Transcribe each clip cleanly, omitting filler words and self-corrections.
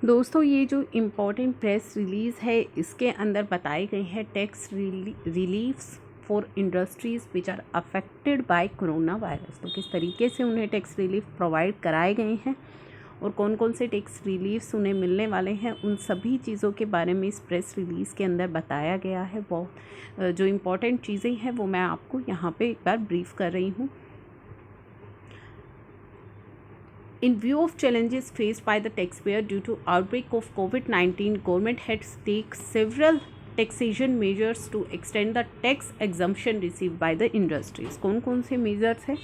दोस्तों, ये जो इम्पोर्टेंट प्रेस रिलीज़ है इसके अंदर बताए गए हैं tax reliefs for industries which are affected by corona virus. तो किस तरीके से उन्हें टैक्स रिलीफ प्रोवाइड कराए गए हैं और कौन कौन से टैक्स रिलीफ्स उन्हें मिलने वाले हैं, उन सभी चीज़ों के बारे में इस प्रेस रिलीज़ के अंदर बताया गया है। बहुत जो इम्पोर्टेंट चीज़ें हैं वो मैं आपको यहाँ पे एक बार ब्रीफ कर रही हूँ। In view of challenges faced by the taxpayer due to outbreak of COVID-19, government has taken several taxation measures to extend the tax exemption received by the industries। कौन कौन से मेजर्स हैं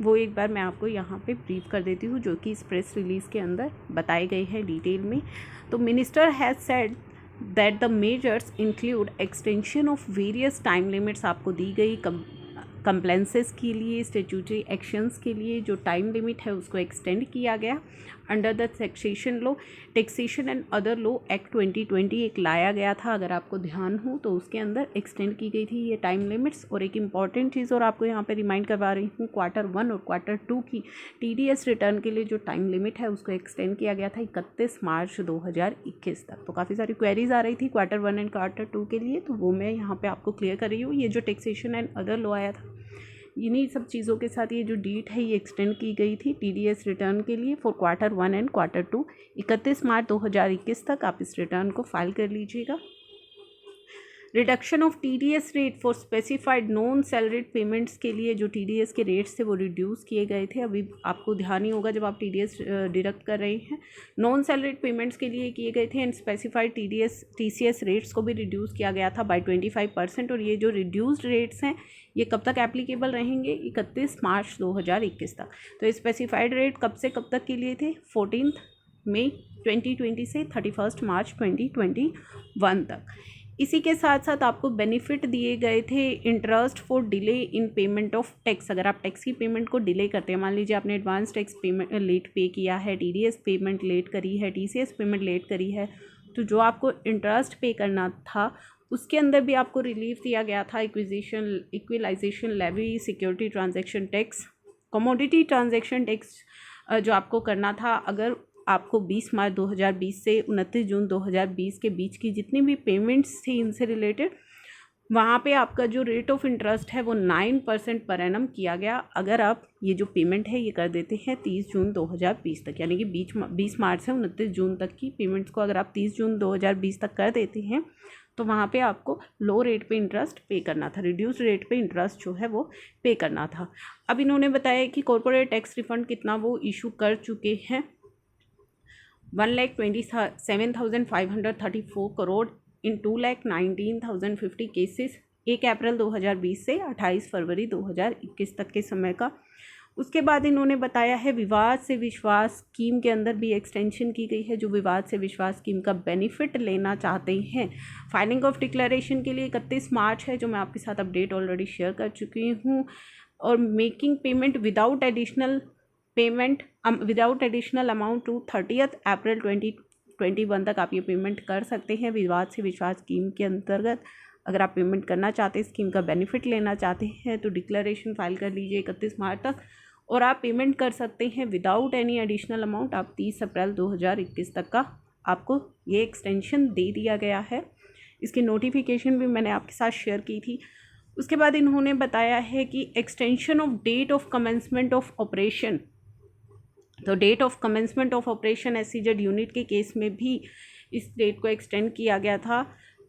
वो एक बार मैं आपको यहाँ पे ब्रीफ कर देती हूँ, जो कि इस प्रेस रिलीज़ के अंदर बताए गए हैं डिटेल में। तो minister has said that the measures include extension of various time limits. आपको दी गई कंप्लेंसेस के लिए, स्टैट्यूटरी एक्शंस के लिए जो टाइम लिमिट है उसको एक्सटेंड किया गया। Under the taxation and other law act 2020 एक लाया गया था, अगर आपको ध्यान हो तो उसके अंदर एक्सटेंड की गई थी ये टाइम लिमिट्स। और एक इम्पॉर्टेंट चीज़ और आपको यहाँ पे रिमाइंड करवा रही हूँ, Q1 और Q2 की TDS रिटर्न के लिए जो टाइम लिमिट है उसको एक्सटेंड किया गया था 31 मार्च 2021 तक। तो काफ़ी सारी क्वेरीज आ रही थी Q1 एंड Q2 के लिए, तो वो मैं यहाँ पे आपको क्लियर कर रही हूँ। ये जो टैक्सेशन एंड अदर लॉ आया था, इन्हीं सब चीज़ों के साथ ये जो डेट है ये एक्सटेंड की गई थी TDS रिटर्न के लिए फॉर Q1 एंड Q2। 31 मार्च 2021 तक आप इस रिटर्न को फाइल कर लीजिएगा। Reduction of TDS rate for specified non salaried payments के लिए जो TDS के रेट्स थे वो रिड्यूस किए गए थे। अभी आपको ध्यान ही होगा जब आप TDS डिडक्ट कर रहे हैं, नॉन सैलरीड पेमेंट्स के लिए किए गए थे। एंड स्पेसिफाइड TCS रेट्स को भी रिड्यूस किया गया था बाय 25%। और ये जो रिड्यूस्ड रेट्स हैं ये कब तक एप्लीकेबल रहेंगे? 31 मार्च 2021 तक। तो स्पेसिफाइड रेट कब से कब तक के लिए थे? 14 मई 2020 से 31 मार्च 2021 तक। इसी के साथ साथ आपको बेनिफिट दिए गए थे interest for delay in payment of tax. अगर आप टैक्स की पेमेंट को डिले करते हैं, मान लीजिए आपने एडवांस टैक्स पेमेंट लेट पे किया है, TDS पेमेंट लेट करी है, TCS पेमेंट लेट करी है, तो जो आपको इंटरेस्ट पे करना था उसके अंदर भी आपको रिलीफ दिया गया था। Equalisation levy, security transaction tax, commodity transaction tax जो आपको करना था। अगर आपको 20 मार्च 2020 से 29 जून 2020 के बीच की जितनी भी पेमेंट्स थी इनसे रिलेटेड, वहाँ पे आपका जो रेट ऑफ इंटरेस्ट है वो 9% पर एनम किया गया। अगर आप ये जो पेमेंट है ये कर देते हैं 30 जून 2020 तक, यानी कि 20 मार्च से 29 जून तक की पेमेंट्स को अगर आप 30 जून 2020 तक कर देते हैं तो वहाँ पे आपको लो रेट पे इंटरेस्ट पे करना था, रिड्यूस रेट पे इंटरेस्ट जो है वो पे करना था। अब इन्होंने बताया कि कॉर्पोरेट टैक्स रिफंड कितना वो इशू कर चुके हैं, 1,27,534 करोड़ इन 2,19,050 केसेस 1 अप्रैल 2020 से 28 फरवरी 2021 तक के समय का। उसके बाद इन्होंने बताया है विवाद से विश्वास स्कीम के अंदर भी एक्सटेंशन की गई है। जो विवाद से विश्वास स्कीम का बेनिफिट लेना चाहते हैं, फाइलिंग ऑफ डिक्लेरेशन के लिए 31 मार्च है, जो मैं आपके साथ अपडेट ऑलरेडी शेयर कर चुकी हूँ। और making payment without additional amount to 30 April 2021 तक आप ये पेमेंट कर सकते हैं विवाद से विश्वास स्कीम के अंतर्गत। अगर आप पेमेंट करना चाहते हैं, स्कीम का बेनिफिट लेना चाहते हैं, तो डिक्लेरेशन फाइल कर लीजिए 31 मार्च तक और आप पेमेंट कर सकते हैं विदाउट एनी एडिशनल अमाउंट। आप 30 अप्रैल 2021 तक का आपको ये एक्सटेंशन दे दिया गया है। इसकी नोटिफिकेशन भी मैंने आपके साथ शेयर की थी। उसके बाद इन्होंने बताया है कि extension of date of commencement of operation. तो date of commencement of operation SEZ unit के केस में भी इस डेट को एक्सटेंड किया गया था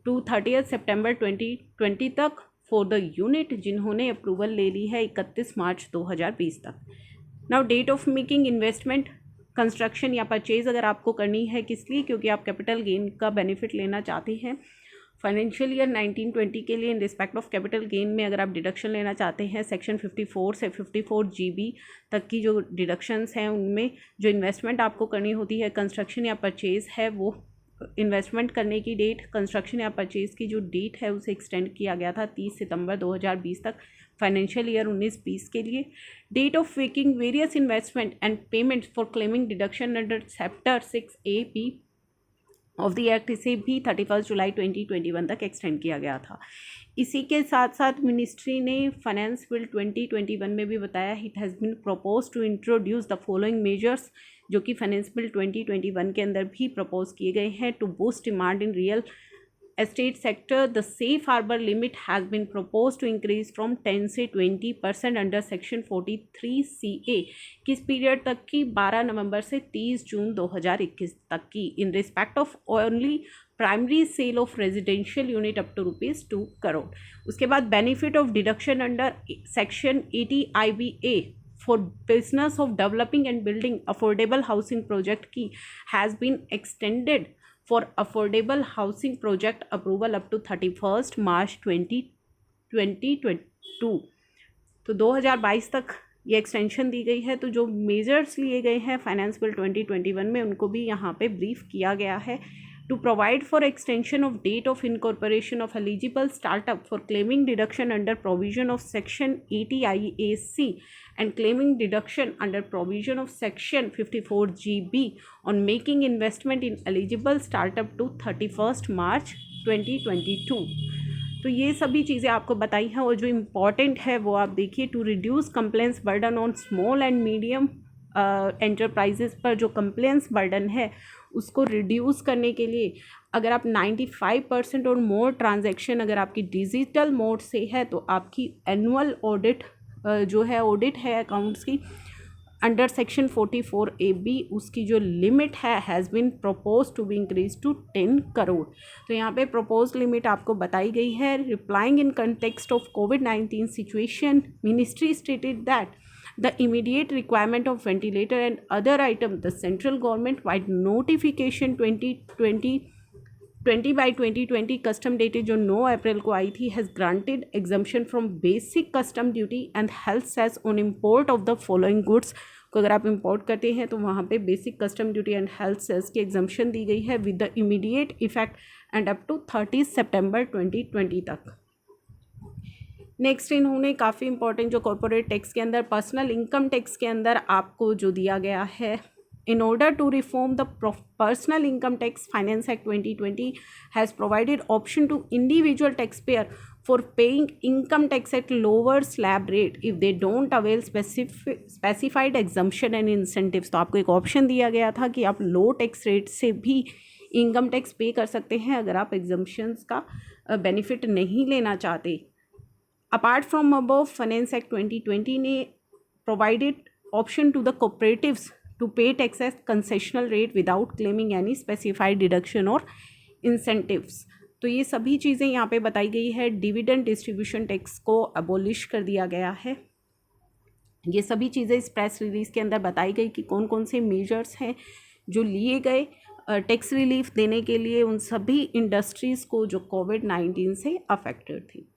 टू 30 सितंबर 2020 तक फॉर द यूनिट जिन्होंने अप्रूवल ले ली है 31 मार्च 2020 तक। Now date of making investment, construction या परचेज अगर आपको करनी है, किस लिए? क्योंकि आप कैपिटल गेन का बेनिफिट लेना चाहते हैं फाइनेंशियल ईयर 1920 के लिए। इन रिस्पेक्ट ऑफ कैपिटल गेन में अगर आप डिडक्शन लेना चाहते हैं, सेक्शन 54 से 54 GB तक की जो डिडक्शंस हैं उनमें जो इन्वेस्टमेंट आपको करनी होती है, कंस्ट्रक्शन या परचेज़ है, वो इन्वेस्टमेंट करने की डेट, कंस्ट्रक्शन या परचेज़ की जो डेट है उसे एक्सटेंड किया गया था 30 सितंबर 2020 तक फाइनेंशियल ईयर 19-20 के लिए। Date of making various investment and payment for claiming deduction under chapter 6A-B of the act, इसे भी 31 जुलाई 2021 तक एक्सटेंड किया गया था। इसी के साथ साथ मिनिस्ट्री ने फाइनेंस बिल 2021 में भी बताया, it has been propose to introduce the following measures जो कि फाइनेंस बिल 2021 के अंदर भी प्रपोज किए गए हैं। To boost demand in real estate sector, the safe harbour limit has been propose to increase from 10 से 20% अंडर सेक्शन 43 CA। किस पीरियड तक की? 12 नवंबर से 30 जून 2021 तक की। In respect of only primary sale of residential unit up to ₹2 crore. उसके बाद benefit of deduction under section 80 IBA for business of developing and building affordable housing project की has been extended for affordable housing project approval up to 31 March 2022। तो 2022 तक ये extension दी गई है। तो जो मेजर्स लिए गए हैं फाइनेंस बिल 2021 में, उनको भी यहाँ पे ब्रीफ किया गया है। To provide for extension of date of incorporation of eligible startup for claiming deduction under provision of section 80 IAC and claiming deduction under provision of section 54GB on making investment in eligible startup to 31 March 2022। तो ये सभी चीज़ें आपको बताई हैं। और जो important है वो आप देखिए, to reduce complaints burden on small and medium enterprises पर जो कंप्लेंट्स बर्डन है उसको रिड्यूस करने के लिए अगर आप 95% और मोर ट्रांजैक्शन अगर आपकी डिजिटल मोड से है तो आपकी एनुअल ऑडिट जो है ऑडिट है अकाउंट्स की अंडर सेक्शन 44AB उसकी जो लिमिट है has been propose to be increase to 10 crore. तो यहाँ पे प्रपोज लिमिट आपको बताई गई है। Replying in context of COVID-19 situation, ministry stated that the immediate requirement of ventilator and other item, the central government by notification 2020/2020 custom dated जो 9 April को आई थी, has granted exemption from basic custom duty and health cess on import of the following goods. को अगर आप import करते हैं तो वहाँ पे basic custom duty and health cess की एग्जम्पशन दी गई है with the immediate effect and up to 30 सितंबर 2020 तक। नेक्स्ट इन्होंने काफ़ी इंपॉर्टेंट जो कॉर्पोरेट टैक्स के अंदर पर्सनल इनकम टैक्स के अंदर आपको जो दिया गया है, in order to reform the personal income tax, Finance Act 2020 has provided option to individual taxpayer for paying income tax at lower slab rate if they don't avail specified exemption and incentives। तो आपको एक option दिया गया था कि आप लो tax rate से भी इनकम टैक्स पे कर सकते हैं अगर आप एग्जम्पशंस का बेनिफिट नहीं लेना चाहते। Apart from above, finance act 2020 ने provided option to the cooperatives to pay tax as concessional rate without claiming any specified deduction or incentives। तो ये सभी चीज़ें यहाँ पे बताई गई है। डिविडेंड डिस्ट्रीब्यूशन टैक्स को अबोलिश कर दिया गया है। ये सभी चीज़ें इस प्रेस रिलीज़ के अंदर बताई गई कि कौन कौन से मेजर्स हैं जो लिए गए टैक्स रिलीफ देने के लिए उन सभी इंडस्ट्रीज़ को जो COVID-19 से अफेक्टेड थी।